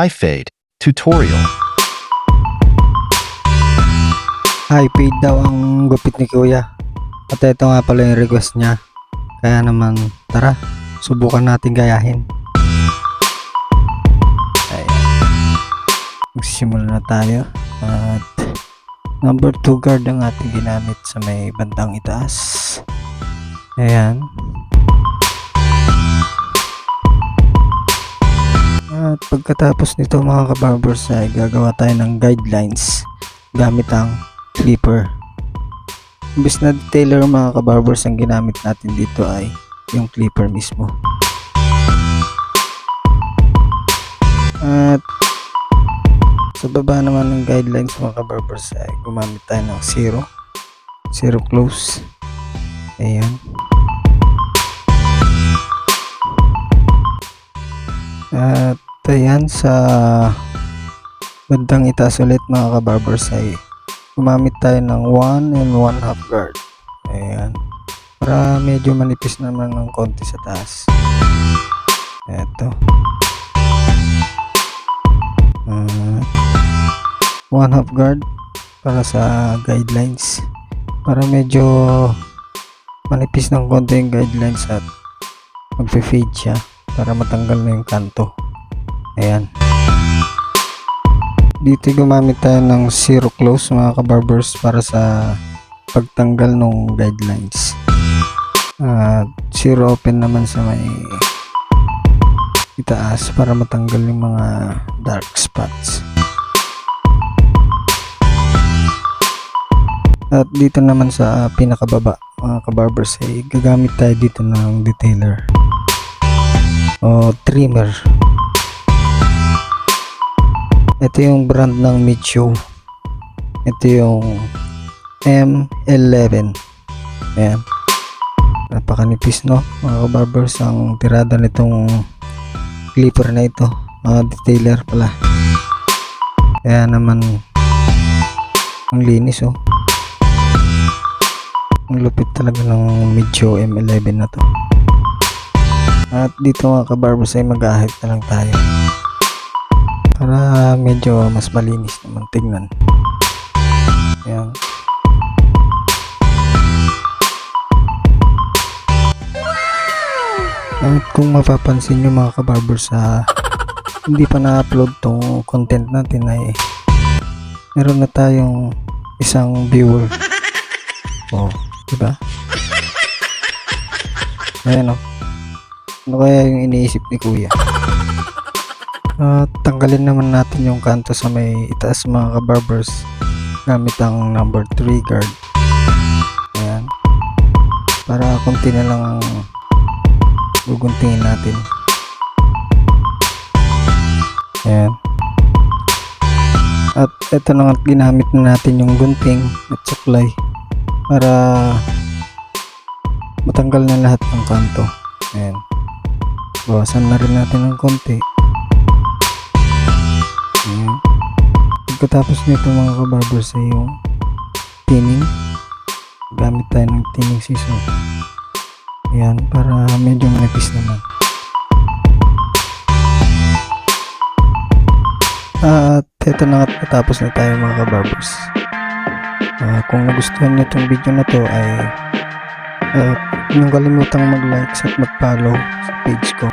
High fade. Tutorial. High fade daw ang gupit ni Kuya. At ito nga pala yung request niya. Kaya naman, tara, subukan natin gayahin. Ayan. Magsisimula na tayo. At number 2 guard ang ating ginamit sa may bandang itaas. Ayan. At pagkatapos nito mga kabarbers ay gagawa tayo ng guidelines gamit ang clipper. Imbes na detailer mga kabarbers, ang ginamit natin dito ay yung clipper mismo. At sa baba naman ng guidelines mga kabarbers ay gumamit tayo ng zero close. Ayan. At ayan, sa bandang itaas ulit mga kabarbers ay gumamit tayo ng 1 and 1/2 guard. Ayan, para medyo manipis naman ng konti sa taas. Eto 1/2 guard para sa guidelines, para medyo manipis ng konti yung guidelines at magpe-fade siya para matanggal na yung kanto. Ayan. Dito gumamit tayo ng zero close mga kabarbers para sa pagtanggal ng guidelines. Zero open naman sa may itaas para matanggal yung mga dark spots. At dito naman sa pinakababa mga kabarbers ay gagamit tayo dito ng detailer o trimmer. Ito yung brand ng Micho. Ito yung M11. Ayan, napakanipis no mga kabarbers ang tirada nitong clipper na ito, detailer pala. Kaya naman ang linis oh. Ang lupit talaga ng Micho M11 na to. At dito mga kabarbers ay mag-ahit na lang tayo para medyo mas malinis naman tingnan. Ayan. At kung mapapansin nyo mga kabarbers, hindi pa na-upload tong content natin ay meron na tayong isang viewer. Oh, diba? Ayan o. Ano kaya yung iniisip ni Kuya? Tanggalin naman natin yung kanto sa may itaas mga kabarbers gamit ang number 3 guard. Ayan, para konti na lang ang guguntingin natin. Ayan. At ito na nga, ginamit na natin yung gunting at suklay para matanggal na lahat ng kanto. Ayan, bawasan na rin natin ng konti. Ayan. Pagkatapos nito mga kabarbers ay yung thinning. Gamit tayo ng thinning scissor. Ayan, para medyo manipis naman. At ito na nga, tapos na tayo mga kabarbers. Kung nagustuhan nyo itong video na to ay huwag kalimutan mag-like at mag-follow sa page ko.